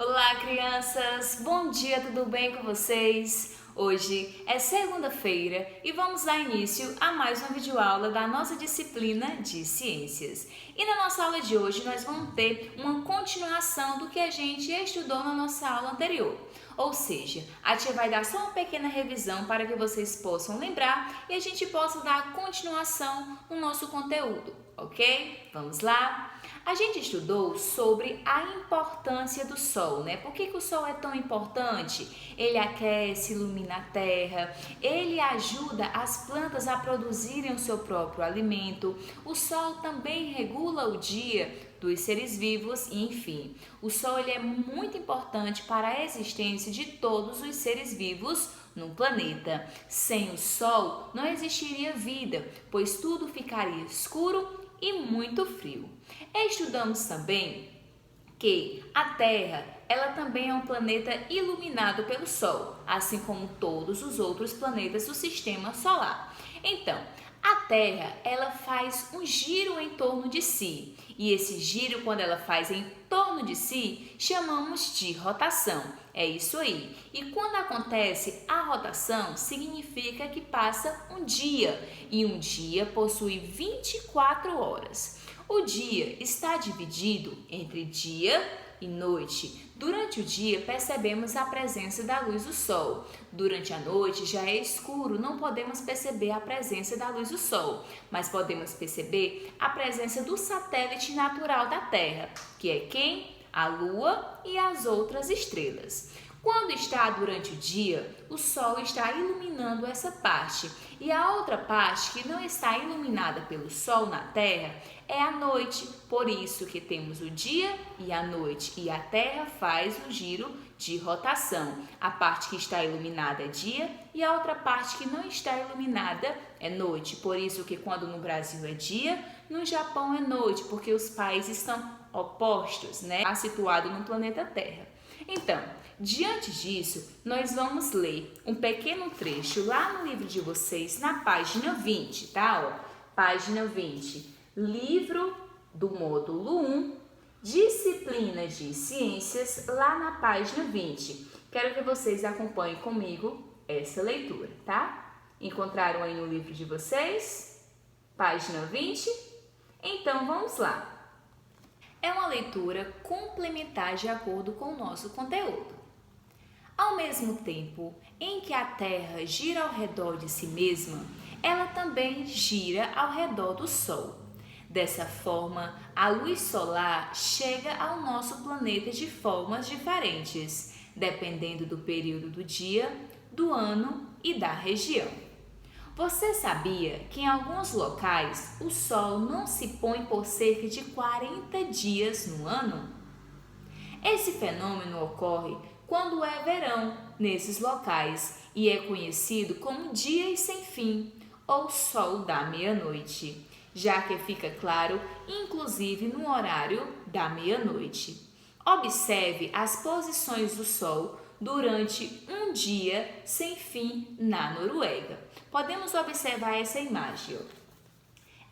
Olá, crianças! Bom dia, tudo bem com vocês? Hoje é segunda-feira e vamos dar início a mais uma videoaula da nossa disciplina de ciências. E na nossa aula de hoje nós vamos ter uma continuação do que a gente estudou na nossa aula anterior. Ou seja, a tia vai dar só uma pequena revisão para que vocês possam lembrar e a gente possa dar continuação no nosso conteúdo, ok? Vamos lá? A gente estudou sobre a importância do Sol, né? Por que o Sol é tão importante? Ele aquece, ilumina a terra, ele ajuda as plantas a produzirem o seu próprio alimento, o Sol também regula o dia dos seres vivos e, enfim, o Sol ele é muito importante para a existência de todos os seres vivos no planeta. Sem o Sol não existiria vida, pois tudo ficaria escuro e muito frio. Estudamos também que a Terra, ela também é um planeta iluminado pelo Sol, assim como todos os outros planetas do Sistema Solar. Então, a Terra, ela faz um giro em torno de si, e esse giro, quando ela faz em torno de si, chamamos de rotação. É isso aí. E quando acontece a rotação, significa que passa um dia, e um dia possui 24 horas. O dia está dividido entre dia e noite. Durante o dia, percebemos a presença da luz do sol. Durante a noite, já é escuro, não podemos perceber a presença da luz do sol, mas podemos perceber a presença do satélite natural da Terra, que é quem? A Lua e as outras estrelas. Quando está durante o dia, o Sol está iluminando essa parte, e a outra parte que não está iluminada pelo Sol na Terra é a noite. Por isso que temos o dia e a noite, e a Terra faz o giro de rotação. A parte que está iluminada é dia e a outra parte que não está iluminada é noite. Por isso que quando no Brasil é dia, no Japão é noite, porque os países estão opostos, né? Está situado no planeta Terra. Então, diante disso, nós vamos ler um pequeno trecho lá no livro de vocês, na página 20, tá? Ó, página 20, livro do módulo 1, disciplina de ciências, lá na página 20. Quero que vocês acompanhem comigo essa leitura, tá? Encontraram aí no livro de vocês? Página 20? Então, vamos lá. É uma leitura complementar de acordo com o nosso conteúdo. Ao mesmo tempo em que a Terra gira ao redor de si mesma, ela também gira ao redor do Sol. Dessa forma, a luz solar chega ao nosso planeta de formas diferentes, dependendo do período do dia, do ano e da região. Você sabia que em alguns locais o Sol não se põe por cerca de 40 dias no ano? Esse fenômeno ocorre quando é verão nesses locais e é conhecido como dias sem fim ou sol da meia-noite, já que fica claro inclusive no horário da meia-noite. Observe as posições do Sol durante um dia sem fim na Noruega. Podemos observar essa imagem.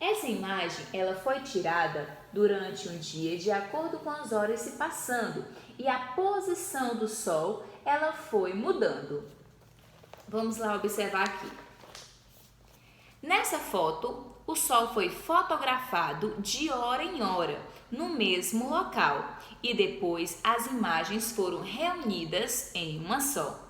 Essa imagem ela foi tirada durante um dia de acordo com as horas se passando e a posição do Sol ela foi mudando. Vamos lá observar aqui. Nessa foto, o Sol foi fotografado de hora em hora no mesmo local e depois as imagens foram reunidas em uma só.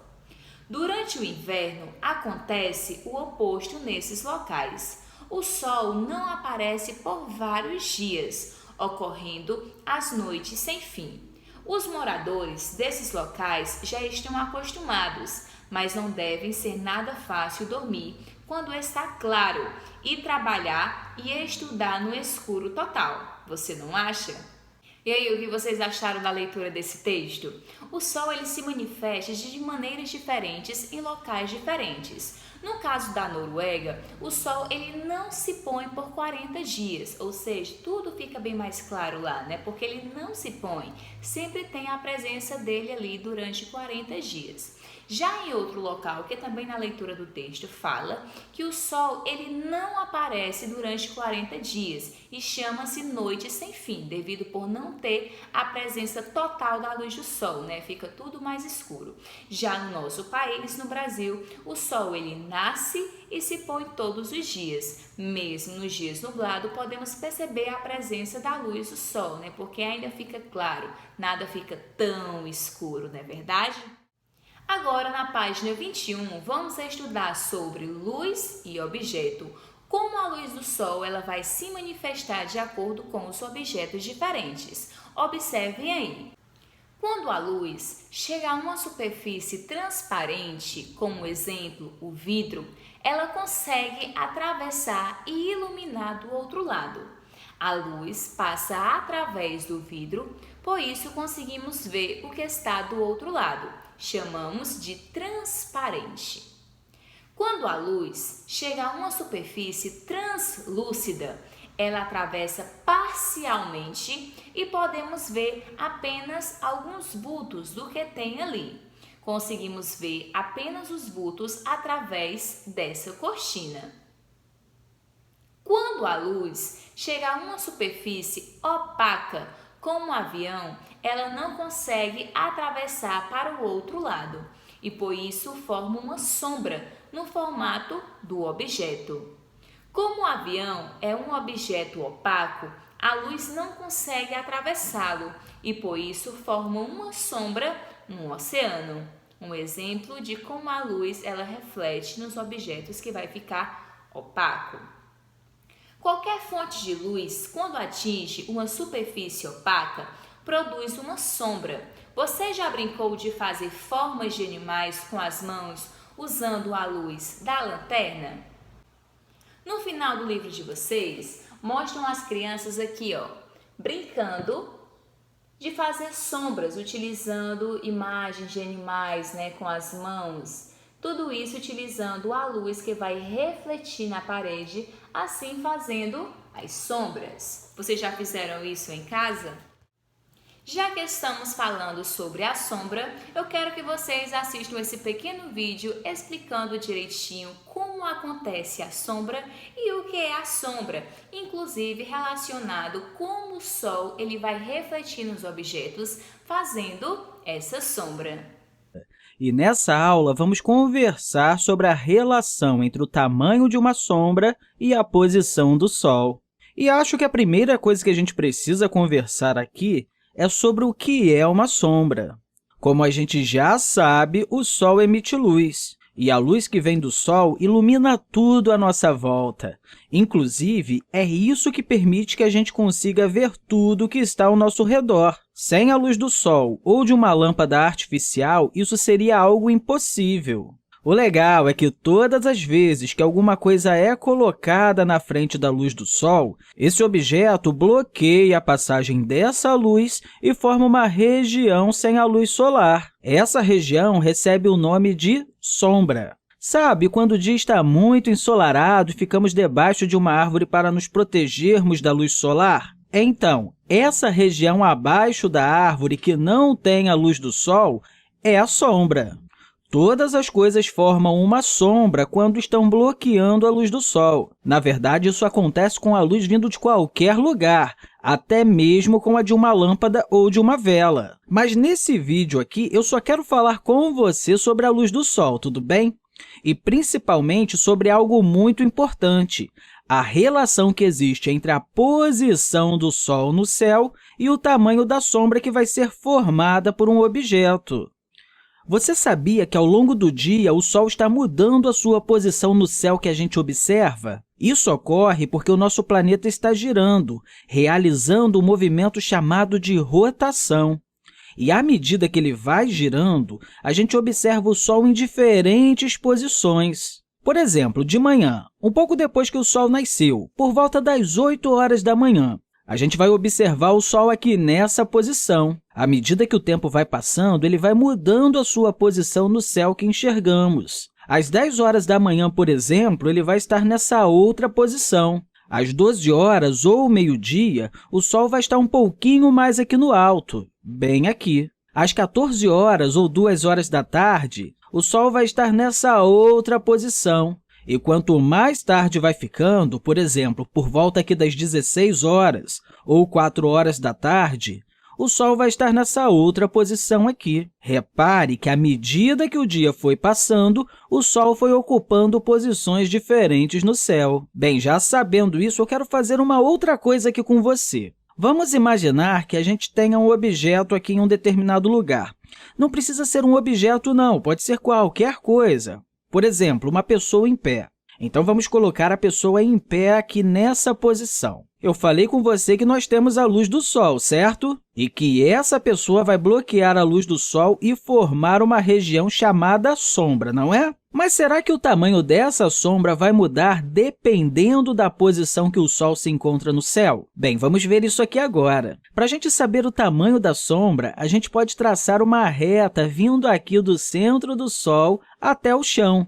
Durante o inverno, acontece o oposto nesses locais. O Sol não aparece por vários dias, ocorrendo as noites sem fim. Os moradores desses locais já estão acostumados, mas não devem ser nada fácil dormir quando está claro e trabalhar e estudar no escuro total. Você não acha? E aí, o que vocês acharam da leitura desse texto? O Sol ele se manifesta de maneiras diferentes em locais diferentes. No caso da Noruega, o Sol ele não se põe por 40 dias, ou seja, tudo fica bem mais claro lá, né? Porque ele não se põe, sempre tem a presença dele ali durante 40 dias. Já em outro local, que também na leitura do texto fala que o Sol ele não aparece durante 40 dias e chama-se noite sem fim, devido por não ter a presença total da luz do Sol, né? Fica tudo mais escuro. Já no nosso país, no Brasil, o Sol ele nasce e se põe todos os dias. Mesmo nos dias nublados, podemos perceber a presença da luz do Sol, né? Porque ainda fica claro, nada fica tão escuro, não é verdade? Agora, na página 21, vamos estudar sobre luz e objeto. Como a luz do Sol ela vai se manifestar de acordo com os objetos diferentes. Observem aí. Quando a luz chega a uma superfície transparente, como exemplo o vidro, ela consegue atravessar e iluminar do outro lado. A luz passa através do vidro, por isso conseguimos ver o que está do outro lado. Chamamos de transparente. Quando a luz chega a uma superfície translúcida, ela atravessa parcialmente e podemos ver apenas alguns bultos do que tem ali. Conseguimos ver apenas os bultos através dessa cortina. Quando a luz chega a uma superfície opaca, como um avião, ela não consegue atravessar para o outro lado e por isso forma uma sombra no formato do objeto. Como o avião é um objeto opaco, a luz não consegue atravessá-lo e por isso forma uma sombra no oceano. Um exemplo de como a luz ela reflete nos objetos que vai ficar opaco. Qualquer fonte de luz, quando atinge uma superfície opaca, produz uma sombra. Você já brincou de fazer formas de animais com as mãos usando a luz da lanterna? No final do livro de vocês, mostram as crianças aqui, brincando de fazer sombras utilizando imagens de animais, né, com as mãos. Tudo isso utilizando a luz que vai refletir na parede, assim fazendo as sombras. Vocês já fizeram isso em casa? Já que estamos falando sobre a sombra, eu quero que vocês assistam esse pequeno vídeo explicando direitinho como acontece a sombra e o que é a sombra, inclusive relacionado como o Sol ele vai refletir nos objetos, fazendo essa sombra. E nessa aula, vamos conversar sobre a relação entre o tamanho de uma sombra e a posição do Sol. E acho que a primeira coisa que a gente precisa conversar aqui é sobre o que é uma sombra. Como a gente já sabe, o Sol emite luz, e a luz que vem do Sol ilumina tudo à nossa volta. Inclusive, é isso que permite que a gente consiga ver tudo que está ao nosso redor. Sem a luz do Sol ou de uma lâmpada artificial, isso seria algo impossível. O legal é que todas as vezes que alguma coisa é colocada na frente da luz do Sol, esse objeto bloqueia a passagem dessa luz e forma uma região sem a luz solar. Essa região recebe o nome de sombra. Sabe, quando o dia está muito ensolarado e ficamos debaixo de uma árvore para nos protegermos da luz solar? Então, essa região abaixo da árvore que não tem a luz do Sol é a sombra. Todas as coisas formam uma sombra quando estão bloqueando a luz do Sol. Na verdade, isso acontece com a luz vindo de qualquer lugar, até mesmo com a de uma lâmpada ou de uma vela. Mas nesse vídeo aqui, eu só quero falar com você sobre a luz do Sol, tudo bem? E principalmente sobre algo muito importante, a relação que existe entre a posição do Sol no céu e o tamanho da sombra que vai ser formada por um objeto. Você sabia que, ao longo do dia, o Sol está mudando a sua posição no céu que a gente observa? Isso ocorre porque o nosso planeta está girando, realizando um movimento chamado de rotação. E, à medida que ele vai girando, a gente observa o Sol em diferentes posições. Por exemplo, de manhã, um pouco depois que o Sol nasceu, por volta das 8 horas da manhã, a gente vai observar o Sol aqui nessa posição. À medida que o tempo vai passando, ele vai mudando a sua posição no céu que enxergamos. Às 10 horas da manhã, por exemplo, ele vai estar nessa outra posição. Às 12 horas ou meio-dia, o Sol vai estar um pouquinho mais aqui no alto, bem aqui. Às 14 horas ou 2 horas da tarde, o Sol vai estar nessa outra posição. E quanto mais tarde vai ficando, por exemplo, por volta aqui das 16 horas ou 4 horas da tarde, o Sol vai estar nessa outra posição aqui. Repare que, à medida que o dia foi passando, o Sol foi ocupando posições diferentes no céu. Bem, já sabendo isso, eu quero fazer uma outra coisa aqui com você. Vamos imaginar que a gente tenha um objeto aqui em um determinado lugar. Não precisa ser um objeto, não, pode ser qualquer coisa. Por exemplo, uma pessoa em pé. Então, vamos colocar a pessoa em pé aqui nessa posição. Eu falei com você que nós temos a luz do Sol, certo? E que essa pessoa vai bloquear a luz do Sol e formar uma região chamada sombra, não é? Mas será que o tamanho dessa sombra vai mudar dependendo da posição que o Sol se encontra no céu? Bem, vamos ver isso aqui agora. Para a gente saber o tamanho da sombra, a gente pode traçar uma reta vindo aqui do centro do Sol até o chão,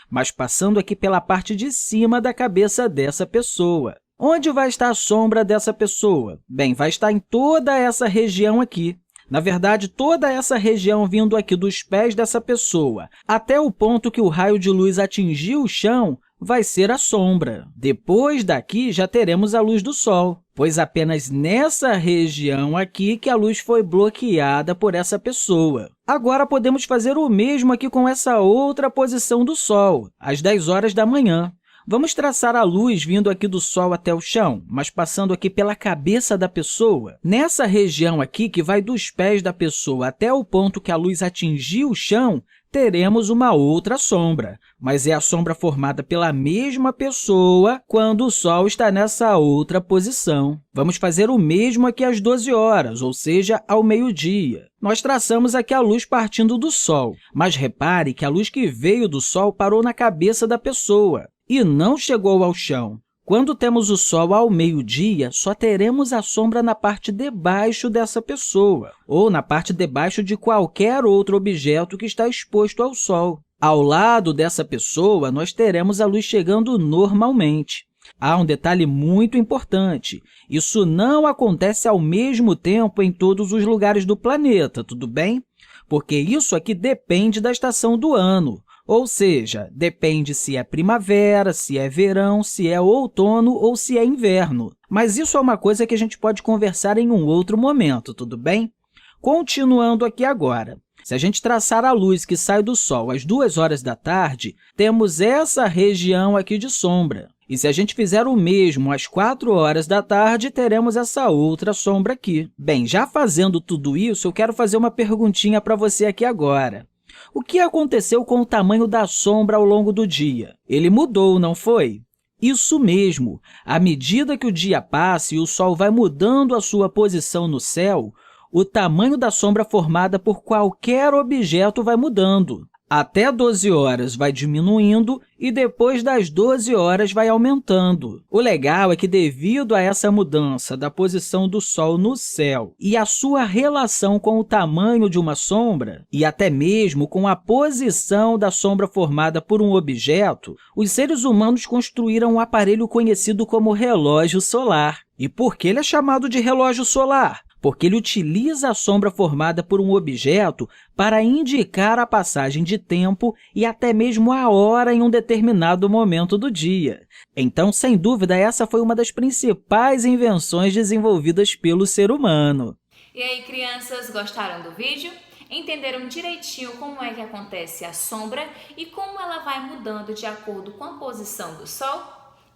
mas passando aqui pela parte de cima da cabeça dessa pessoa. Onde vai estar a sombra dessa pessoa? Bem, vai estar em toda essa região aqui. Na verdade, toda essa região vindo aqui dos pés dessa pessoa até o ponto que o raio de luz atingiu o chão vai ser a sombra. Depois daqui, já teremos a luz do Sol, pois apenas nessa região aqui que a luz foi bloqueada por essa pessoa. Agora, podemos fazer o mesmo aqui com essa outra posição do Sol, às 10 horas da manhã. Vamos traçar a luz vindo aqui do Sol até o chão, mas passando aqui pela cabeça da pessoa. Nessa região aqui, que vai dos pés da pessoa até o ponto que a luz atingiu o chão, teremos uma outra sombra, mas é a sombra formada pela mesma pessoa quando o Sol está nessa outra posição. Vamos fazer o mesmo aqui às 12 horas, ou seja, ao meio-dia. Nós traçamos aqui a luz partindo do Sol, mas repare que a luz que veio do Sol parou na cabeça da pessoa e não chegou ao chão. Quando temos o Sol ao meio-dia, só teremos a sombra na parte de baixo dessa pessoa, ou na parte de baixo de qualquer outro objeto que está exposto ao Sol. Ao lado dessa pessoa, nós teremos a luz chegando normalmente. Há um detalhe muito importante. Isso não acontece ao mesmo tempo em todos os lugares do planeta, tudo bem? Porque isso aqui depende da estação do ano. Ou seja, depende se é primavera, se é verão, se é outono ou se é inverno. Mas isso é uma coisa que a gente pode conversar em um outro momento, tudo bem? Continuando aqui agora. Se a gente traçar a luz que sai do Sol às 2 horas da tarde, temos essa região aqui de sombra. E se a gente fizer o mesmo às 4 horas da tarde, teremos essa outra sombra aqui. Bem, já fazendo tudo isso, eu quero fazer uma perguntinha para você aqui agora. O que aconteceu com o tamanho da sombra ao longo do dia? Ele mudou, não foi? Isso mesmo! À medida que o dia passa e o Sol vai mudando a sua posição no céu, o tamanho da sombra formada por qualquer objeto vai mudando. Até 12 horas vai diminuindo e depois das 12 horas vai aumentando. O legal é que, devido a essa mudança da posição do Sol no céu e a sua relação com o tamanho de uma sombra, e até mesmo com a posição da sombra formada por um objeto, os seres humanos construíram um aparelho conhecido como relógio solar. E por que ele é chamado de relógio solar? Porque ele utiliza a sombra formada por um objeto para indicar a passagem de tempo e até mesmo a hora em um determinado momento do dia. Então, sem dúvida, essa foi uma das principais invenções desenvolvidas pelo ser humano. E aí, crianças, gostaram do vídeo? Entenderam direitinho como é que acontece a sombra e como ela vai mudando de acordo com a posição do Sol?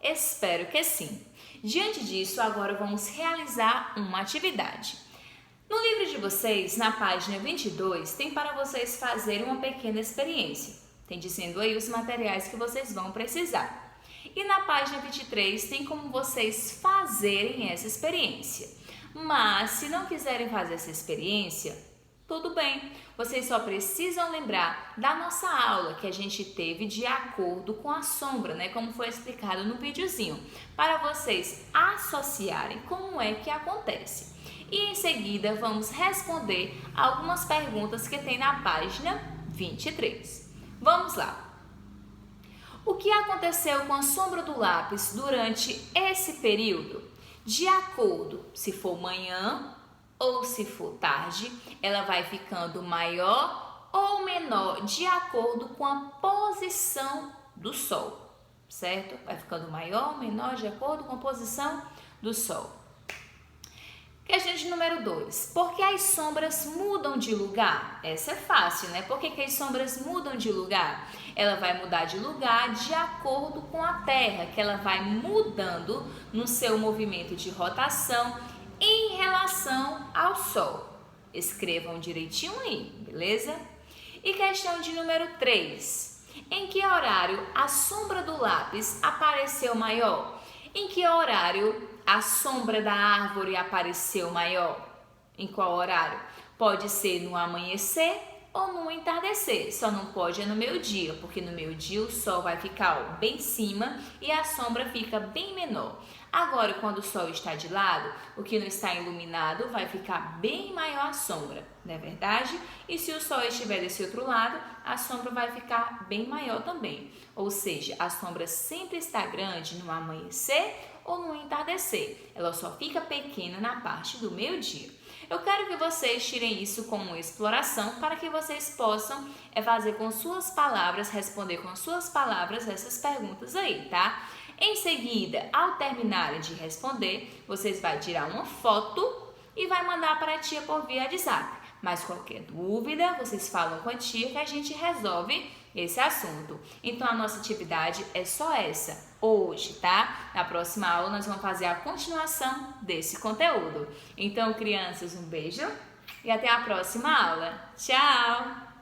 Espero que sim! Diante disso, agora vamos realizar uma atividade. No livro de vocês, na página 22, tem para vocês fazerem uma pequena experiência. Tem dizendo aí os materiais que vocês vão precisar. E na página 23 tem como vocês fazerem essa experiência. Mas, se não quiserem fazer essa experiência, tudo bem, vocês só precisam lembrar da nossa aula que a gente teve de acordo com a sombra, né? Como foi explicado no videozinho, para vocês associarem como é que acontece. E em seguida vamos responder algumas perguntas que tem na página 23. Vamos lá! O que aconteceu com a sombra do lápis durante esse período? De acordo se for manhã ou se for tarde, ela vai ficando maior ou menor de acordo com a posição do sol, certo? Vai ficando maior ou menor de acordo com a posição do sol. Questão de número 2. Por que as sombras mudam de lugar? Essa é fácil, né? Por que as sombras mudam de lugar? Ela vai mudar de lugar de acordo com a Terra, que ela vai mudando no seu movimento de rotação em relação ao Sol. Escrevam direitinho aí, beleza? E questão de número 3. Em que horário a sombra do lápis apareceu maior? Em que horário a sombra da árvore apareceu maior? Em qual horário? Pode ser no amanhecer ou no entardecer, só não pode no meio-dia, porque no meio-dia o sol vai ficar bem em cima e a sombra fica bem menor. Agora, quando o sol está de lado, o que não está iluminado vai ficar bem maior a sombra, não é verdade? E se o sol estiver desse outro lado, a sombra vai ficar bem maior também. Ou seja, a sombra sempre está grande no amanhecer ou no entardecer. Ela só fica pequena na parte do meio-dia. Eu quero que vocês tirem isso como uma exploração para que vocês possam fazer com suas palavras, responder com suas palavras essas perguntas aí, tá? Em seguida, ao terminarem de responder, vocês vão tirar uma foto e vai mandar para a tia por via WhatsApp. Mas qualquer dúvida, vocês falam com a tia que a gente resolve esse assunto. Então, a nossa atividade é só essa hoje, tá? Na próxima aula, nós vamos fazer a continuação desse conteúdo. Então, crianças, um beijo e até a próxima aula. Tchau!